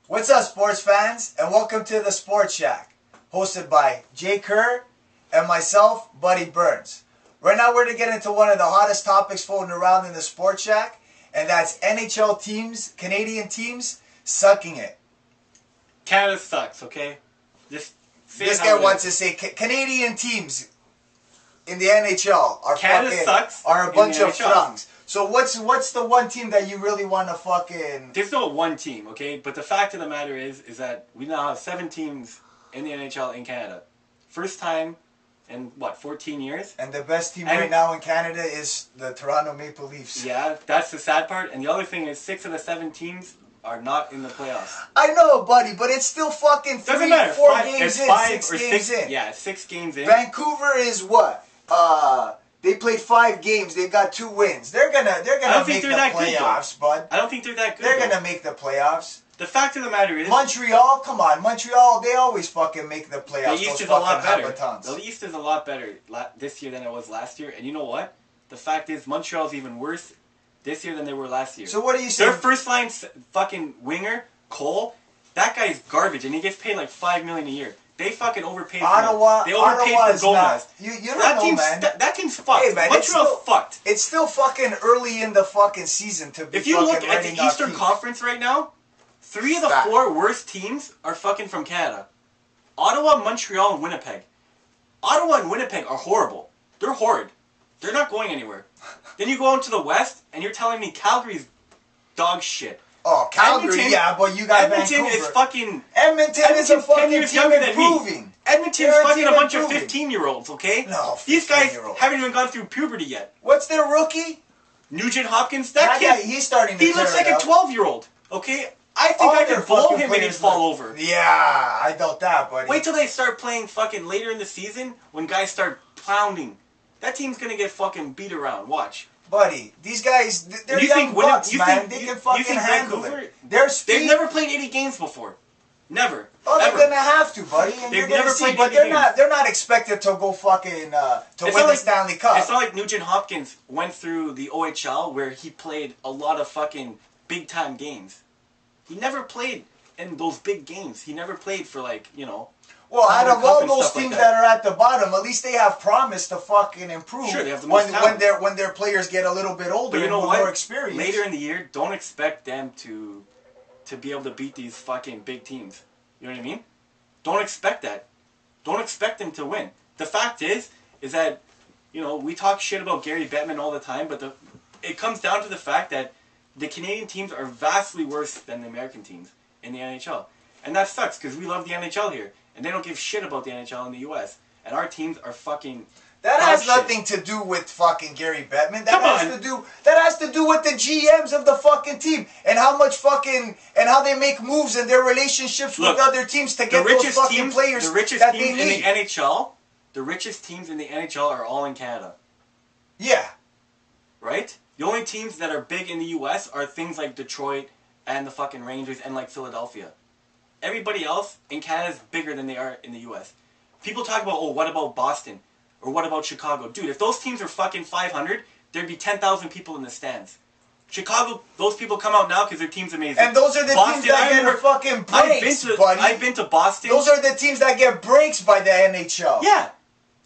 What's up, sports fans, and welcome to the Sports Shack, hosted by Kerr and myself, Buddy Burnz. Right now, we're going to get into one of the hottest topics floating around in the Sports Shack, and that's NHL teams, Canadian teams, sucking it. Canada sucks, okay? This guy wants to say Canadian teams in the NHL are a bunch of frungs. So what's the one team that you really want to fucking... There's no one team, okay? But the fact of the matter is that we now have 7 teams in the NHL in Canada. First time in, 14 years? And the best team right now in Canada is the Toronto Maple Leafs. Yeah, that's the sad part. And the other thing is 6 of the 7 teams are not in the playoffs. I know, buddy, but it's still fucking 4 games in, 6 games in. Yeah, 6 games in. Vancouver is what? They played 5 games. They've got 2 wins. They're gonna make the playoffs, bud. I don't think they're that good. They're gonna make the playoffs. The fact of the matter is, Montreal. Come on, Montreal. They always fucking make the playoffs. The East is a lot better. The East is a lot better this year than it was last year. And you know what? The fact is, Montreal's even worse this year than they were last year. So what are you saying? Their first line fucking winger, Cole, that guy's garbage, and he gets paid like $5 million a year. They fucking overpaid Ottawa. They overpaid for Gomez. You don't know, man. That team's fucked. Hey, man, Montreal's fucked. It's still fucking early in the fucking season to be. If you look at the Eastern Conference right now, 3 of the 4 worst teams are fucking from Canada. Ottawa, Montreal, and Winnipeg. Ottawa and Winnipeg are horrible. They're horrid. They're not going anywhere. Then you go into the West, and you're telling me Calgary's dog shit. Oh, Calgary, Edmonton, yeah, but you got Edmonton Vancouver. is fucking... Edmonton is a fucking 10 years team younger than improving. me. Edmonton's fucking a bunch of 15-year-olds, okay? No, These guys haven't even gone through puberty yet. What's their rookie? Nugent Hopkins. That kid, guy, he's starting to he looks like a 12-year-old, okay? I think I could blow him and he'd fall over. Yeah, I doubt that, buddy. Wait till they start playing fucking later in the season when guys start pounding. That team's gonna get fucking beat around. Watch. Buddy, these guys, they're young bucks, man. They can fucking handle it. They've never played 80 games before. Never. Oh, they're gonna have to, buddy. And They've never played 80 but games. They're not expected to go fucking to win the Stanley Cup. It's not like Nugent Hopkins went through the OHL where he played a lot of fucking big time games. He never played in those big games. He never played for Well, out of all those teams that are at the bottom, at least they have promise to fucking improve. Sure, they have the most talent. when their players get a little bit older and more experience. Later in the year, don't expect them to be able to beat these fucking big teams. You know what I mean? Don't expect that. Don't expect them to win. The fact is that we talk shit about Gary Bettman all the time, but it comes down to the fact that the Canadian teams are vastly worse than the American teams in the NHL. And that sucks because we love the NHL here. And they don't give shit about the NHL in the U.S. And our teams are fucking... That has nothing to do with fucking Gary Bettman. That has to do with the GMs of the fucking team. And how much fucking... And how they make moves in their relationships with other teams to get those fucking players that they need. The richest teams in the NHL... The richest teams in the NHL are all in Canada. Yeah. Right? The only teams that are big in the U.S. are things like Detroit and the fucking Rangers and like Philadelphia. Everybody else in Canada is bigger than they are in the U.S. People talk about, oh, what about Boston? Or what about Chicago? Dude, if those teams were fucking 500, there'd be 10,000 people in the stands. Chicago, those people come out now because their team's amazing. And those are the teams that get fucking breaks, buddy. I've been to Boston. Those are the teams that get breaks by the NHL. Yeah.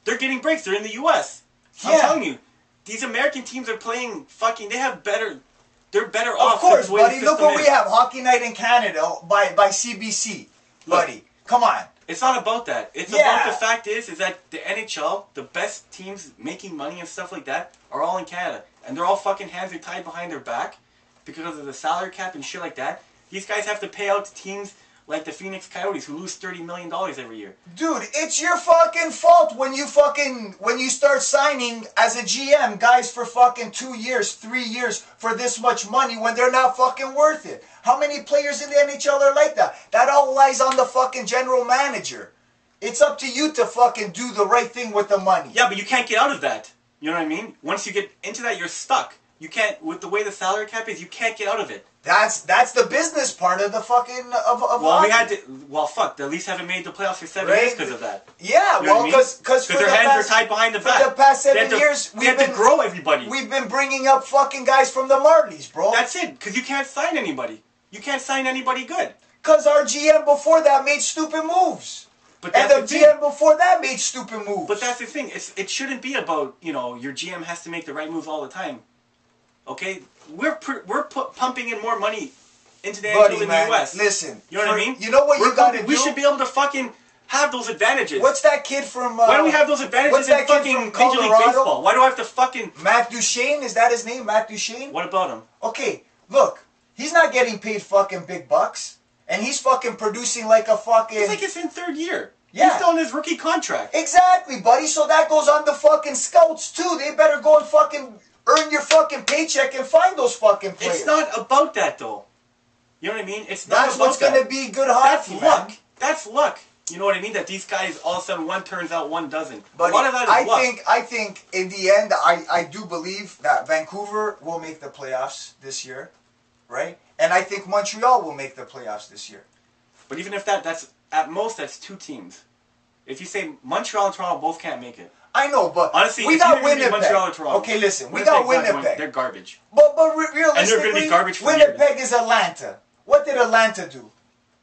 They're getting breaks. They're in the U.S. I'm telling you. These American teams are playing fucking... They're better off. Of course, buddy. Look what we have. Hockey Night in Canada by CBC. Buddy, come on. It's not about that. It's about the fact is that the NHL, the best teams making money and stuff like that, are all in Canada. And they're all fucking hands are tied behind their back because of the salary cap and shit like that. These guys have to pay out to teams like the Phoenix Coyotes who lose $30 million every year. Dude, it's your fucking fault when you start signing as a GM guys for fucking 2 years, 3 years for this much money when they're not fucking worth it. How many players in the NHL are like that? That all lies on the fucking general manager. It's up to you to fucking do the right thing with the money. Yeah, but you can't get out of that. You know what I mean? Once you get into that, you're stuck. You can't, with the way the salary cap is, you can't get out of it. That's the business part of the fucking of fuck. The Leafs haven't made the playoffs for 7 years because of that. Yeah, you know because their hands are tied behind the back. For the past 7 years, we have to grow everybody. We've been bringing up fucking guys from the Marlies, bro. That's it. Because you can't sign anybody. You can't sign anybody good. Because our GM before that made stupid moves. But And that's the the thing. GM before that made stupid moves. But that's the thing. It shouldn't be about, your GM has to make the right moves all the time. Okay? We're pumping in more money into the NHL in the US. Listen. You know what I mean? You know what you got to do? We should be able to fucking have those advantages. What's that kid from... Why don't we have those advantages in fucking Major League Baseball? Why do I have to fucking... Matt Duchene? Is that his name? Matt Duchene? What about him? Okay, look. He's not getting paid fucking big bucks. And he's fucking producing like a fucking... It's like it's in third year. Yeah. He's still in his rookie contract. Exactly, buddy. So that goes on the fucking scouts, too. They better go and fucking earn your fucking paycheck and find those fucking players. It's not about that, though. You know what I mean? It's not That's about what's going to be good hockey, That's luck. man. That's luck. You know what I mean? That these guys, all of a sudden, one turns out, one doesn't. But a lot of that is luck. I think in the end, I do believe that Vancouver will make the playoffs this year, right? And I think Montreal will make the playoffs this year. But even if that's at most, that's two teams. If you say Montreal and Toronto both can't make it. I know, but honestly, we got Winnipeg. Montreal or Toronto. Okay, listen, we got Winnipeg. They're garbage. But realistically, and they're going to be garbage for Winnipeg years. is Atlanta. What did Atlanta do?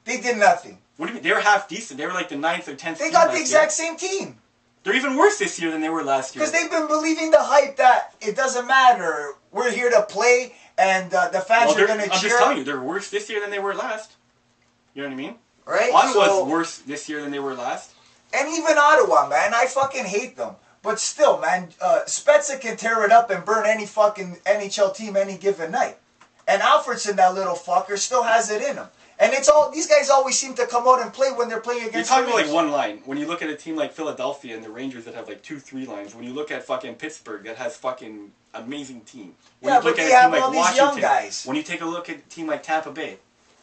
They did nothing. What do you mean? They were half decent. They were like the 9th or 10th. They got the exact same team. They're even worse this year than they were last year. Because they've been believing the hype that it doesn't matter. We're here to play, and the fans are going to cheer. I'm just telling you, they're worse this year than they were last. You know what I mean? Right? Ottawa's worse this year than they were last. And even Ottawa, man, I fucking hate them. But still, man, Spezza can tear it up and burn any fucking NHL team any given night. And Alfredson, that little fucker, still has it in him. And it's all these guys always seem to come out and play when they're playing against. You're talking about like one line. When you look at a team like Philadelphia and the Rangers that have like 2-3 lines. When you look at fucking Pittsburgh that has fucking amazing team. When you look at a team like Washington, young guys. When you take a look at a team like Tampa Bay.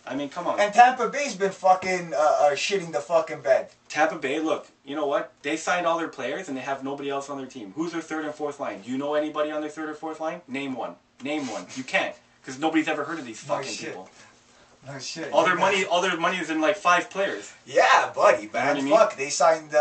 I mean, come on. And Tampa Bay's been fucking shitting the fucking bed. Tampa Bay, look, you know what? They signed all their players and they have nobody else on their team. Who's their third and fourth line? Do you know anybody on their third or fourth line? Name one. Name one. You can't. Because nobody's ever heard of these fucking people. No shit. All their money is in like 5 players. Yeah, buddy, man. You know what I mean? Fuck, they signed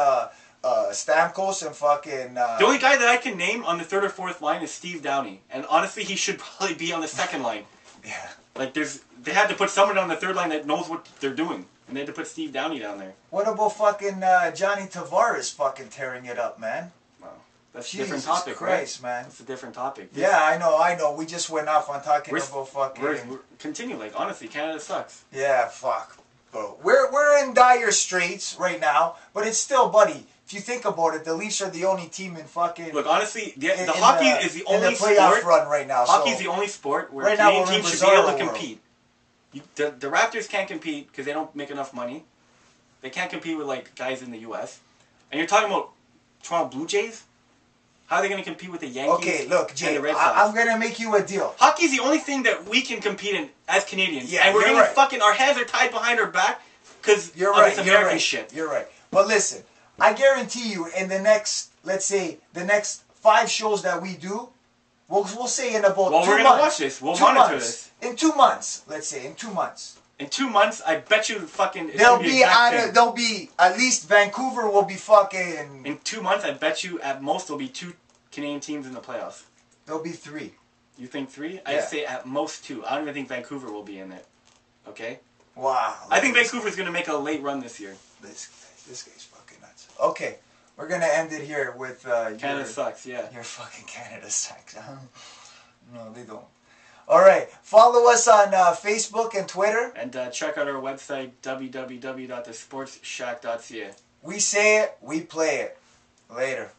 Stamkos and fucking... The only guy that I can name on the third or fourth line is Steve Downey. And honestly, he should probably be on the second line. Yeah. Like, they had to put someone on the third line that knows what they're doing. And they had to put Steve Downey down there. What about fucking Johnny Tavares fucking tearing it up, man? Wow. That's a different topic, Christ, right? Man. That's a different topic. Yeah, I know. We just went off on talking about fucking... We're continue, like, honestly, Canada sucks. Yeah, fuck. Bro. We're in dire straits right now, but it's still, buddy... If you think about it, the Leafs are the only team in fucking... Look, honestly, the hockey is the only playoff run right now. Hockey's the only sport where Canadian teams should be able to compete. The Raptors can't compete because they don't make enough money. They can't compete with like guys in the U.S. And you're talking about Toronto Blue Jays? How are they going to compete with the Yankees? Okay, look, Jay, and the Red Sox? I'm going to make you a deal. Hockey's the only thing that we can compete in as Canadians. Yeah, and we're going to fucking... Our hands are tied behind our back because of this American shit. You're right. But listen... I guarantee you, in the next, let's say, the next 5 shows that we do, we'll say in about 2 months. Well, we're going to watch this. We'll monitor this. In 2 months, let's say, in 2 months. In 2 months, I bet you fucking... There'll be at least Vancouver will be fucking... In 2 months, I bet you at most there'll be 2 Canadian teams in the playoffs. There'll be 3. You think 3? Yeah. I'd say at most 2. I don't even think Vancouver will be in it. Okay? Wow. I think Vancouver's going to make a late run this year. This guy's fucking nuts. Okay. We're going to end it here with... Canada sucks, yeah. Your fucking Canada sucks. No, they don't. All right. Follow us on Facebook and Twitter. And check out our website, www.thesportsshack.ca. We say it, we play it. Later.